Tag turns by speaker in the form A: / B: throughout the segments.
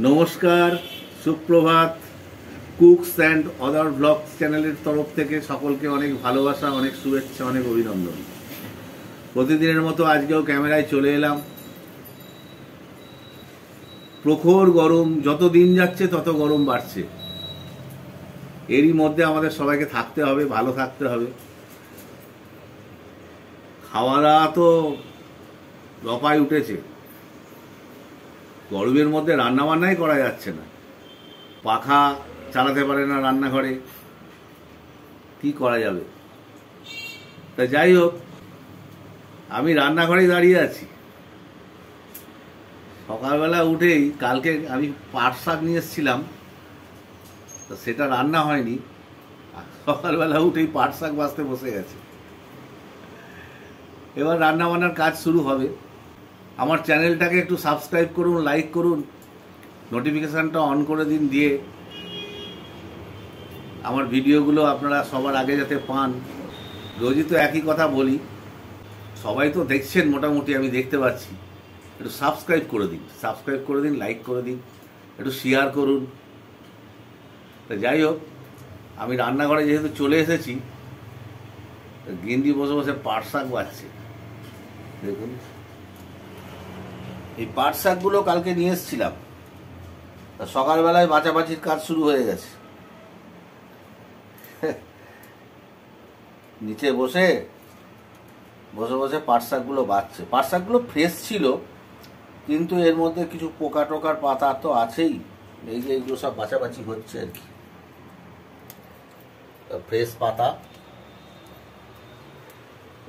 A: নমস্কার, সুপ্রভাত। Cooks and other blogs চ্যানেলের তরফ থেকে সকলকে অনেক ভালোবাসা, অনেক শুভেচ্ছা, অনেক অভিনন্দন। প্রতিদিনের মতো আজকেও ক্যামেরায় চলে এলাম। প্রখর গরম, যত দিন যাচ্ছে তত গরম বাড়ছে। এরই মধ্যে আমাদের সবাইকে থাকতে হবে, ভালো থাকতে হবে। খাওয়া দাওয়া তো রপায় উঠেছে। গরমের মধ্যে রান্নাবান্নাই করা যাচ্ছে না, পাখা চালাতে পারে না রান্নাঘরে, কি করা যাবে। তা যাই হোক, আমি রান্নাঘরেই দাঁড়িয়ে আছি। সকালবেলা উঠেই কালকে আমি পাট শাক নিয়ে এসেছিলাম, তো সেটা রান্না হয়নি। সকালবেলা উঠেই পাট শাক বাছতে বসে গেছে। এবার রান্নাবান্নার কাজ শুরু হবে। আমার চ্যানেলটাকে একটু সাবস্ক্রাইব করুন, লাইক করুন, নোটিফিকেশানটা অন করে দিন, দিয়ে আমার ভিডিওগুলো আপনারা সবার আগে যাতে পান। রোজই তো একই কথা বলি, সবাই তো দেখছেন মোটামুটি, আমি দেখতে পাচ্ছি। একটু সাবস্ক্রাইব করে দিন, লাইক করে দিন, একটু শেয়ার করুন। তা যাই হোক, আমি রান্নাঘরে যেহেতু চলে এসেছি, গিন্দি বসে বসে পাট শাক বাছছে। দেখুন, এই পাট শাকগুলো কালকে নিয়ে এসেছিলাম, তা সকালবেলায় বাছাবাছির কাজ শুরু হয়ে গেছে। নিচে বসে বসে পাট শাকগুলো বাছছে। পাট শাকগুলো ফ্রেশ ছিল, কিন্তু এর মধ্যে কিছু পোকা টোকার পাতা তো আছেই। এই যে এইগুলো সব বাছাবাছি হচ্ছে আর কি। ফ্রেশ পাতা,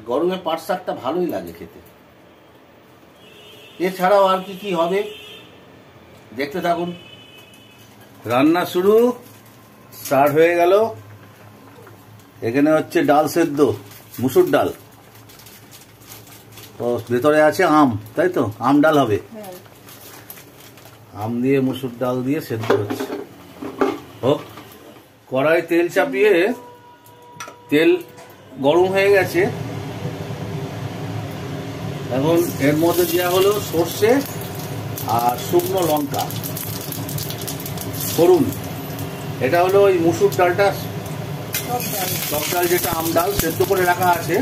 A: গরমে পাট শাকটা ভালোই লাগে খেতে। এছাড়াও আর কি কি হবে দেখতে থাকুন। রান্না শুরু স্টার্ট হয়ে গেল। এখানে হচ্ছে ডাল সেদ্ধ, মুসুর ডাল। তো ভেতরে আছে আম, তাই তো? আম ডাল হবে। আম দিয়ে মুসুর ডাল দিয়ে সেদ্ধ হচ্ছে। হোক। কড়াই তেল চাপিয়ে, তেল গরম হয়ে গেছে। এখন এর মধ্যে দেওয়া হলো সর্ষে আর শুকনো লঙ্কা, ফোড়ন। এটা হলো ওই মুসুর ডালটা, টক ডাল, যেটা আম ডাল সেদ্ধ করে রাখা আছে।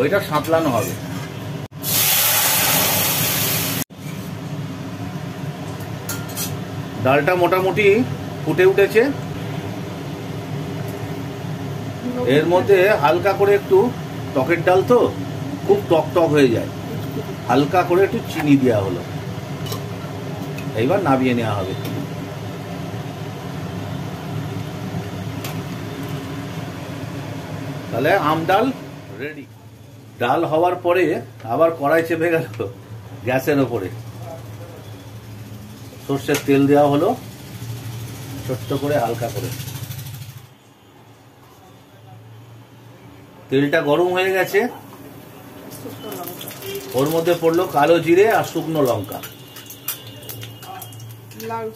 A: ওইটা সাঁতলানো হবে। ডালটা মোটামুটি ফুটে উঠেছে। এর মধ্যে হালকা করে একটু, টকের ডাল তো খুব টক টক হয়ে যায়, হালকা করে একটু চিনি দেওয়া হলো। এইবার নামিয়ে নেওয়া হবে। তাহলে আম ডাল রেডি। ডাল হওয়ার পরে আবার কড়াই চেপে গেল গ্যাসের ওপরে। সর্ষের তেল দেওয়া হলো ছোট্ট করে, হালকা করে। তেলটা গরম হয়ে গেছে। ওর মধ্যে পড়লো কালো জিরে আর শুকনো লঙ্কা। লাউ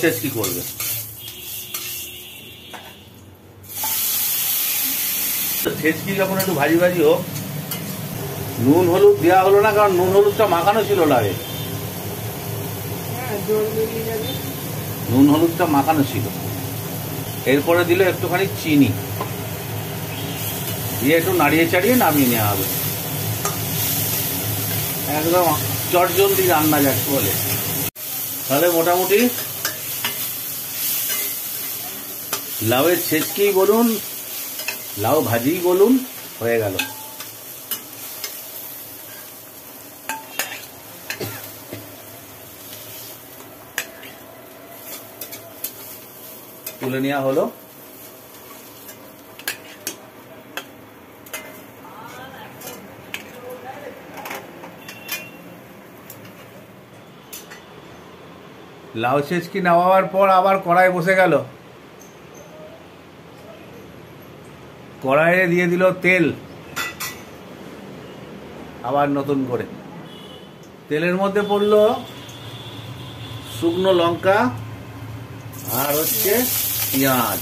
A: ছেঁচকি করবে। ছেঁচকি যখন একটু ভাজি ভাজি হোক, নুন হলুদ দেওয়া হলো না, কারণ নুন হলুদটা মাখানো ছিল লাগে। নুন হলুদটা মাখানো ছিল। এরপরে দিল একটুখানি চিনি দিয়ে একটু নাড়িয়ে চাড়িয়ে নামিয়ে নেওয়া হবে। একদম চটজলদি রান্না যাক বলে। তাহলে মোটামুটি লাউয়ের ছেঁচকি বলুন, লাউ ভাজি বলুন, হয়ে গেল। তুলে নেওয়া হলো। লাউ ছেঁচকি নামাবার পর আবার কড়াই বসে গেল। কড়াইয়ে দিয়ে দিল তেল, আবার নতুন করে। তেলের মধ্যে পড়লো শুকনো লঙ্কা আর হচ্ছে পেঁয়াজ।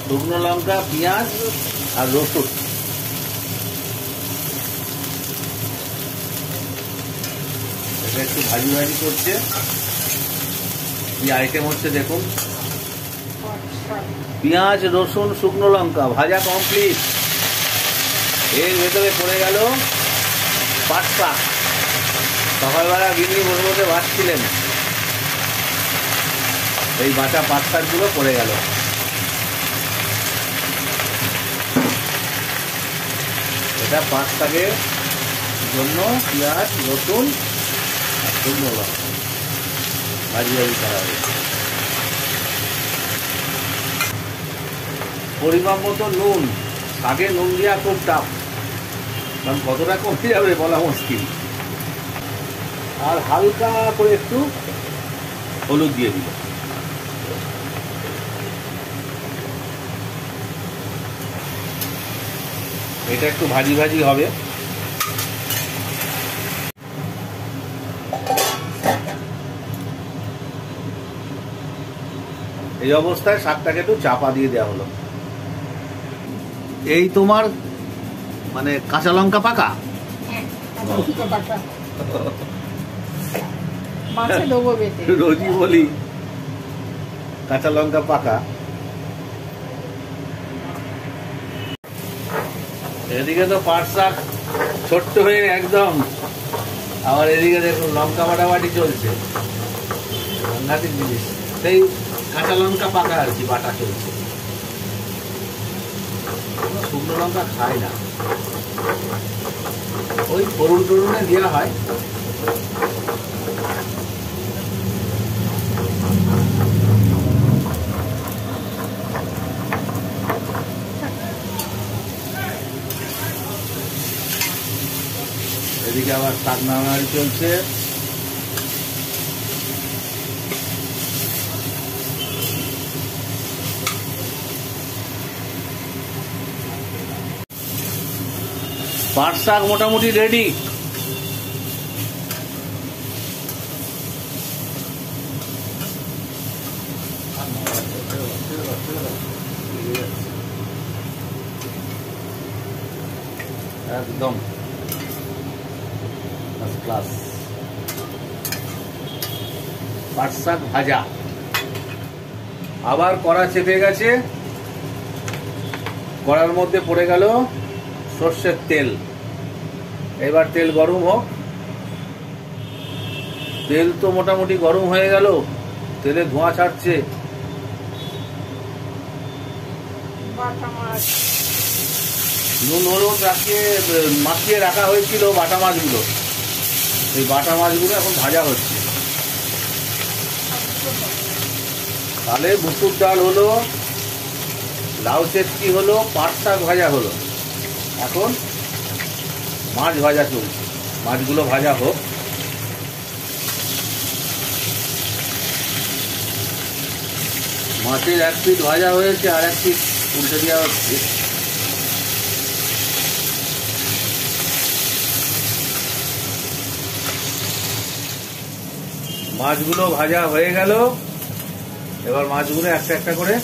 A: শুকনো লঙ্কা, পেঁয়াজ আর রসুন। এটা একটু ভাজি ভাজি করছে। কি আইটেম হচ্ছে দেখুন, পেঁয়াজ, রসুন, শুকনো লঙ্কা ভাজা কমপ্লিট। এর ভেতরে পড়ে গেল পাট শাক। সকালবেলা গিন্নি বসে বসে ভাজছিলেন, এই বাটা পাট শাকগুলো পড়ে গেল। এটা পাট শাকের জন্য পেঁয়াজ, রসুন আর শুকনো লঙ্কা ভাজি ভাজি করা হবে। পরিমাণ মতো নুন। শাকে নুন দেওয়া খুব টাফ, কারণ কতটা কমে যাবে বলা মুশকিল। আর হালকা করে একটু হলুদ দিয়ে দিল। এটা একটু ভাজি ভাজি হবে। এই অবস্থায় শাকটাকে একটু চাপা দিয়ে দেওয়া হলো। এই তোমার মানে কাঁচা লঙ্কা পাকা, রোজই বলি কাঁচা লঙ্কা পাকা। এদিকে তো পাট শাক ছোট্ট হয়ে একদম, আবার এদিকে দেখুন লঙ্কা বাটাবাটি চলছে। সাংঘাতিক জিনিস, সেই কাঁচা লঙ্কা পাকা আর কি বাটা চলছে। শুকনো লঙ্কা খায় না, ওই ফোড়ন টোড়নে দেওয়া হয়। এদিকে আবার শাক নাড়ানাড়ি চলছে। পাট শাক মোটামুটি রেডি। একদম ফার্স্ট ক্লাস পাট শাক ভাজা। আবার কড়া চেপে গেছে, কড়ার মধ্যে পড়ে গেল সর্ষের তেল। এবার তেল গরম হোক। তেল তো মোটামুটি গরম হয়ে গেল, তেলে ধোঁয়া ছাড়ছে। নুন হলুদ মাখিয়ে রাখা হয়েছিল বাটা মাছগুলো, এই বাটা মাছগুলো এখন ভাজা হচ্ছে। তাহলে মুসুর ডাল হলো, লাউ চেটকি হলো, পাট শাক ভাজা হলো। এখন মাছ ভাজা চলছে, মাছগুলো ভাজা হোক। মাছের এক পিঠ ভাজা হয়েছে, আর এক পিঠ উল্টে দেওয়া হচ্ছে। মাছগুলো ভাজা হয়ে গেল, এবার মাছগুলো একটা একটা করে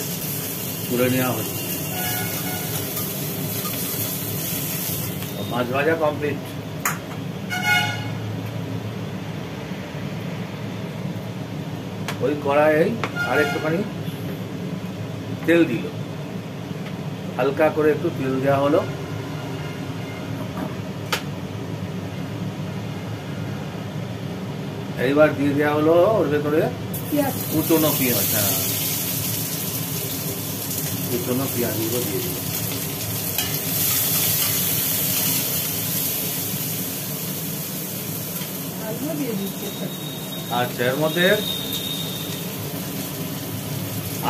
A: তুলে নেওয়া হচ্ছে। মাছ ভাজা কমপ্লিট। ওই কড়াই আর একটুখানি তেল দিল, হালকা করে একটু তেল দেওয়া হলো। এইবার দিয়ে দেওয়া হলো ওর ভেতরে কুচনো পেঁয়াজ। হ্যাঁ, কুচনো পেঁয়াজগুলো দিয়ে দিল। আচ্ছা, এর মধ্যে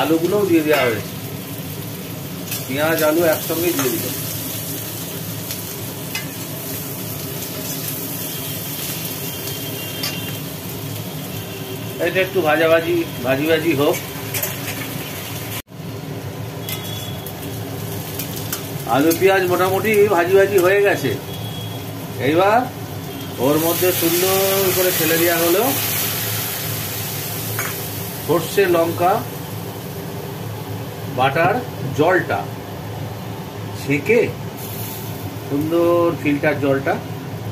A: আলুগুলোও দিয়ে দেওয়া হয়েছে। পেঁয়াজ আলু একসঙ্গে দিয়ে দিল। এটা একটু ভাজি ভাজি হোক। আলু পেঁয়াজ মোটামুটি ভাজি হয়ে গেছে। এইবার ওর মধ্যে সুন্দর করে ফেলে দেওয়া হলো সর্ষে লঙ্কা বাটার জলটা ছেঁকে সুন্দর ফিল্টার জলটা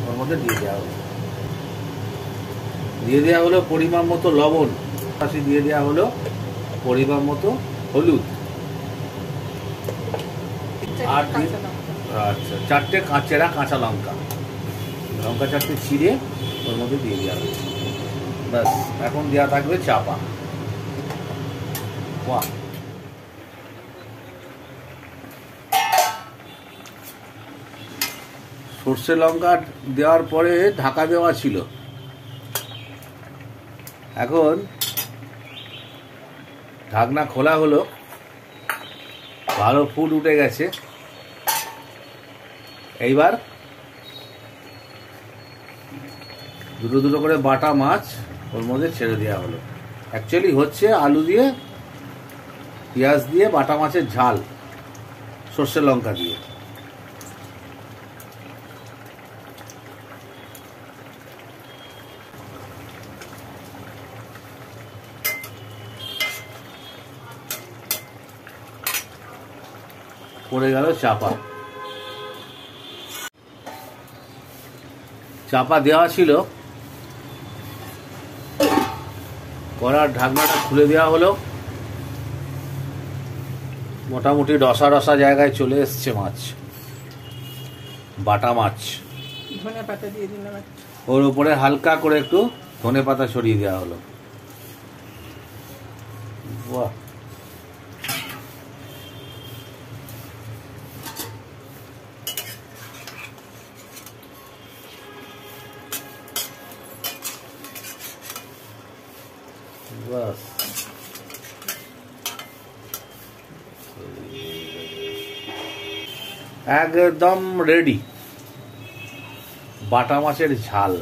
A: ওর মধ্যে দিয়ে দেওয়া হলো পরিমাণ মতো লবণ, পাশে দিয়ে দেওয়া হলো পরিমাণ মতো হলুদ, আর আচ্ছা 4টে চেরা কাঁচা লঙ্কা, লঙ্কা 4টে ছিঁড়ে ওর মধ্যে দিয়ে দেওয়া হলো। ব্যাস, এখন দেওয়া থাকবে চাপা। বাহ, সর্ষে লঙ্কা দেওয়ার পরে ঢাকা দেওয়া ছিল, এখন ঢাকনা খোলা হলো, ভালো ফুট উঠে গেছে। এইবার দুটো দুটো করে বাটা মাছ ওর মধ্যে ছেড়ে দেওয়া হলো। অ্যাকচুয়ালি হচ্ছে আলু দিয়ে পেঁয়াজ দিয়ে বাটা মাছের ঝাল সর্ষে লঙ্কা দিয়ে। পড়ে গেল চাপা, চাপা দেওয়া ছিল, কড়ার ঢাকনাটা খুলে দেওয়া হলো। মোটামুটি রসা রসা জায়গায় চলে এসছে মাছ, বাটা মাছ।
B: ধনে পাতা দিয়ে দিলাম,
A: ওর উপরে হালকা করে একটু ধনে পাতা ছড়িয়ে দেওয়া হলো। বাহ, বাস, একদম রেডি বাটা মাছের ঝাল,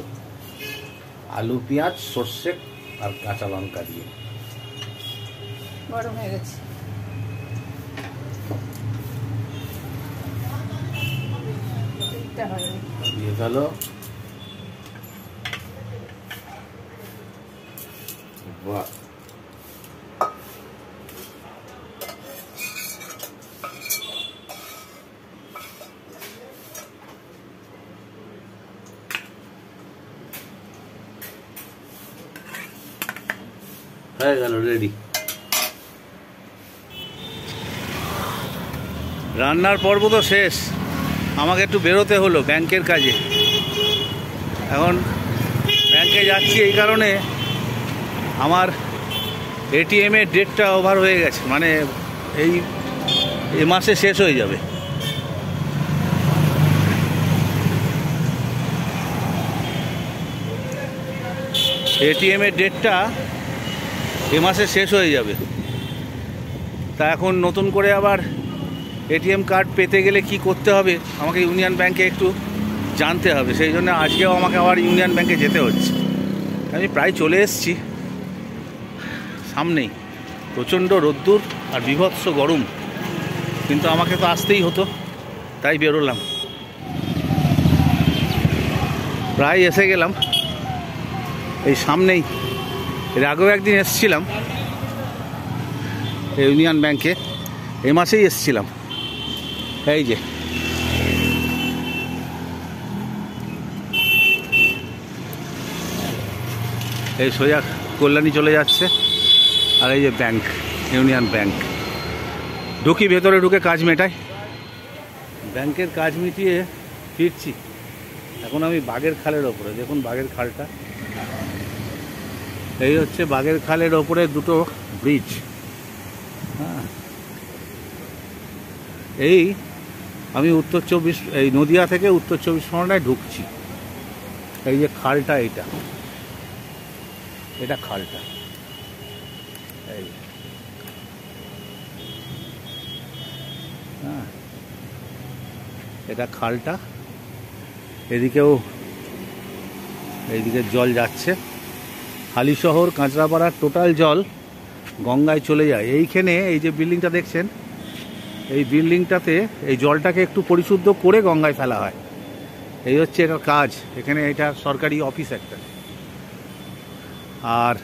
A: আলু পেঁয়াজ সর্ষে আর কাঁচা লঙ্কা দিয়ে।
B: গরম হয়ে গেছে,
A: দিয়ে গেল। বাহ, হয়ে গেল রেডি। রান্নার পর্ব তো শেষ, আমাকে একটু বেরোতে হলো ব্যাংকের কাজে। এখন ব্যাংকে যাচ্ছি এই কারণে, আমার এটিএমের ডেটটা ওভার হয়ে গেছে, মানে এই মাসে শেষ হয়ে যাবে। এটিএমের ডেটটা এ মাসে শেষ হয়ে যাবে। তা এখন নতুন করে আবার এটিএম কার্ড পেতে গেলে কি করতে হবে আমাকে ইউনিয়ন ব্যাংকে একটু জানতে হবে, সেই জন্য আজকেও আমাকে আবার ইউনিয়ন ব্যাংকে যেতে হচ্ছে। আমি প্রায় চলে এসেছি, সামনেই প্রচণ্ড রোদ্দুর আর বিভৎস গরম, কিন্তু আমাকে তো আসতেই হতো, তাই বেরোলাম। প্রায় এসে গেলাম, এই সামনেই। এর আগেও একদিন এসেছিলাম ইউনিয়ন ব্যাংকে, এই মাসেই এসেছিলাম। এই যে এই সোজা কল্যাণী চলে যাচ্ছে, আর এই যে ব্যাংক, ইউনিয়ন ব্যাংক। ঢুকি ভেতরে, ঢুকে কাজ মেটাই। ব্যাংকের কাজ মিটিয়ে ফিরছি। এখন আমি বাগের খালের ওপরে, দেখুন বাগের খালটা, এই হচ্ছে বাগের খালের ওপরে দুটো ব্রিজ। হ্যাঁ, এই আমি এই নদিয়া থেকে উত্তর 24 পরগনায় ঢুকছি। এই যে খালটা, এটা খালটা, এই হ্যাঁ, এটা খালটা। এদিকেও, এইদিকে জল যাচ্ছে, হালিশহর কাঁচরাপাড়ার টোটাল জল গঙ্গায় চলে যায়। এইখানে এই যে বিল্ডিংটা দেখছেন, এই বিল্ডিংটাতে এই জলটাকে একটু পরিশুদ্ধ করে গঙ্গায় ফেলা হয়। এই হচ্ছে এটার কাজ। এখানে এটা সরকারি অফিস একটা। আর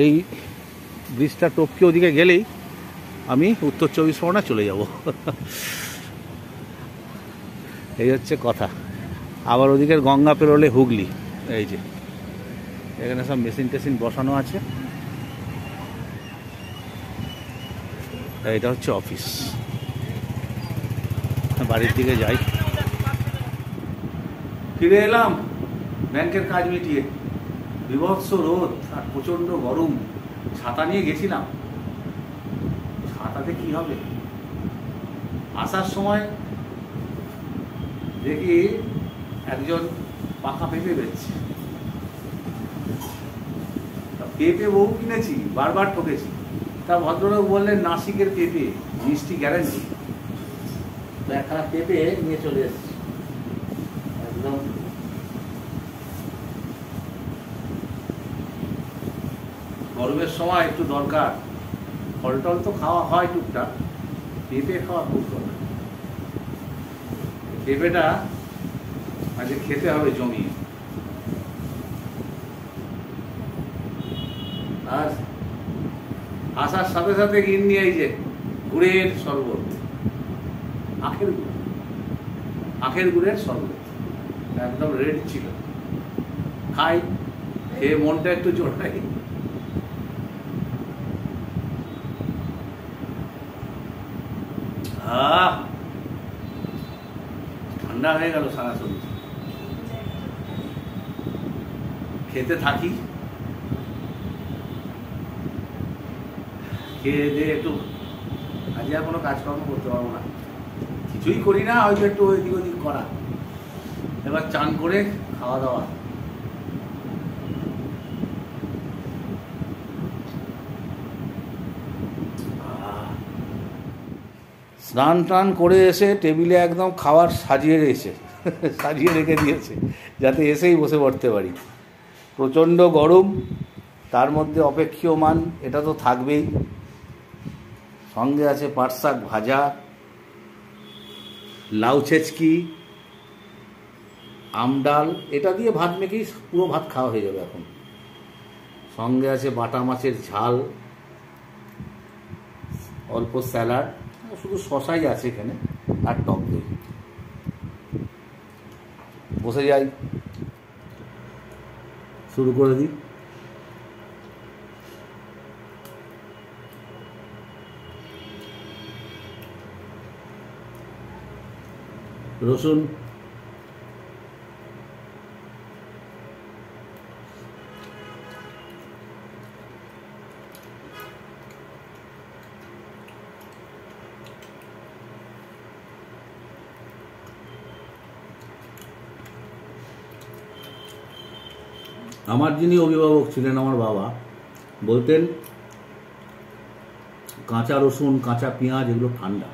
A: এই ব্রিজটা টপকে ওদিকে গেলেই আমি উত্তর 24 পরগনা চলে যাব। এই হচ্ছে কথা। আবার ওদিকের গঙ্গা পেরোলে হুগলি। এই যে এখানে সব মেশিন টেশিন বসানো আছে। এটা হচ্ছে অফিস। বাড়ির দিকে যাই। ফিরে এলাম ব্যাংকের কাজ মিটিয়ে। বিভৎস রোদ আর প্রচণ্ড গরম। ছাতা নিয়ে গেছিলাম, ছাতাতে কি হবে। আসার সময় দেখি একজন পাকা পেঁপে বেচছে। পেঁপে বহু কিনেছি, বারবার ঠকেছি। তা ভদ্রলোক বললেন নাসিকের পেঁপে, মিষ্টি গ্যারান্টি। তো একখানা পেঁপে নিয়ে চলে এসেছি। একদম গরমের সময় একটু দরকার। ফল টল তো খাওয়া হয় টুকটাক, পেঁপে খাওয়া খুব দরকার। পেঁপেটা আজকে খেতে হবে জমিয়ে। আর আসার সাথে সাথে গিন্নি এই যে গুড়ের শরবত, আখের গুড়ের শরবত একদম রেড ছিল। খাই, খেয়ে মনটা একটু জোড়াই। ঠান্ডা হয়ে গেল সারা শরীর। খেতে থাকি, খেয়ে দিয়ে একটু আজ আর কোনো কাজকর্ম করতে পারবো না, কিছুই করি না, হয়তো একটু ওইদিক ওদিক করা। এবার চান করে খাওয়া দাওয়া। স্নান টান করে এসে টেবিলে একদম খাবার সাজিয়ে রেখে দিয়েছে, যাতে এসেই বসে পড়তে পারি। প্রচণ্ড গরম, তার মধ্যে অপেক্ষমাণ এটা তো থাকবেই। সঙ্গে আছে পাট শাক ভাজা, লাউ ছেচকি, আম ডাল। এটা দিয়ে ভাত মেখেই পুরো ভাত খাওয়া হয়ে যাবে এখন। সঙ্গে আছে বাটা মাছের ঝাল, অল্প স্যালাড, শুধু শশাই আছে এখানে, আর টক দই। বসে যাই, শুরু করে দিই। রসুন, আমার যিনি অভিভাবক ছিলেন, আমার বাবা বলতেন কাঁচা রসুন, কাঁচা পেঁয়াজ এগুলো ঠান্ডা,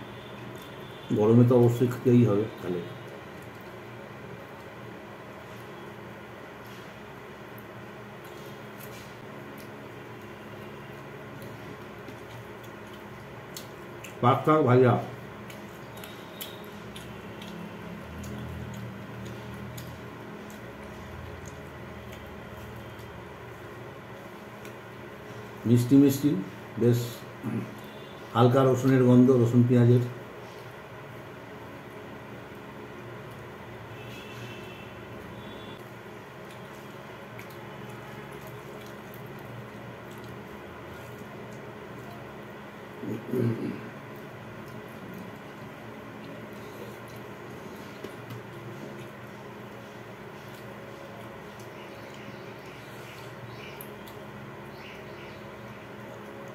A: গরমে তো অবশ্যই খেতেই হবে। তাহলে পাট শাক ভাজা, মিষ্টি মিষ্টি, বেশ হালকা রসুনের গন্ধ, রসুন পেঁয়াজের।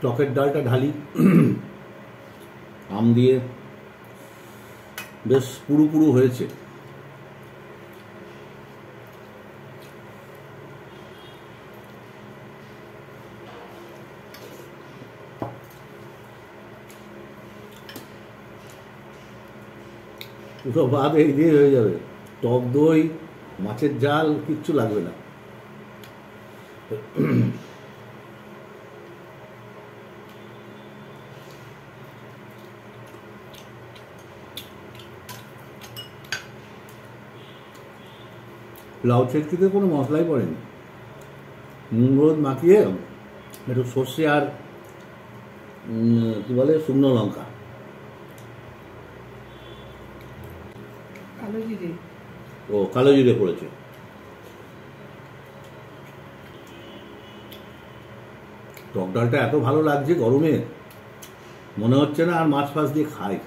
A: টকের ডালটা ঢালি আম দিয়ে, বেশ পুরু পুরু হয়েছে। পুরো ভাত এই দিয়ে হয়ে যাবে। টক দই, মাছের ঝাল, কিচ্ছু লাগবে না। লাউ ছেচকিতে কোনো মশলাই পড়েনি। নুন হলুদ মাখিয়ে একটু সর্ষে আর কি বলে শুকনো লঙ্কা,
B: কালো জিরে।
A: ও কালো জিরে পড়েছে। টক ডালটা এত ভালো লাগছে গরমে, মনে হচ্ছে না আর মাছ ফাছ দিয়ে খাই।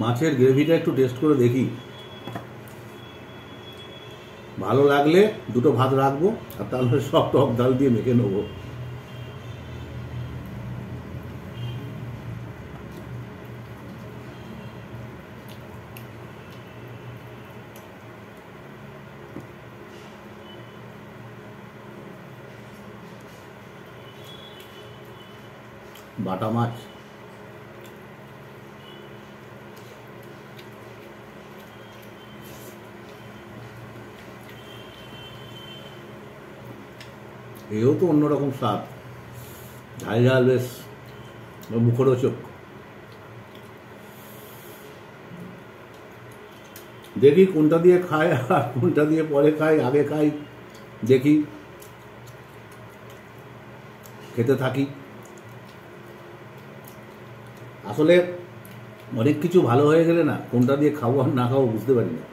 A: মাছের গ্রেভিটা একটু টেস্ট করে দেখি, ভালো লাগলে দুটো ভাত রাখবো, আর তাহলে সব টক ডাল দিয়ে মেখে নেবো। বাটা মাছ, এও তো অন্যরকম স্বাদ, ঝাল ঝাল বেশ মুখরোচক। দেখি কোনটা দিয়ে খাই আর কোনটা দিয়ে পরে খাই, আগে খাই দেখি, খেতে থাকি। আসলে অনেক কিছু ভালো হয়ে গেলে না কোনটা দিয়ে খাবো আর না খাবো বুঝতে পারি না।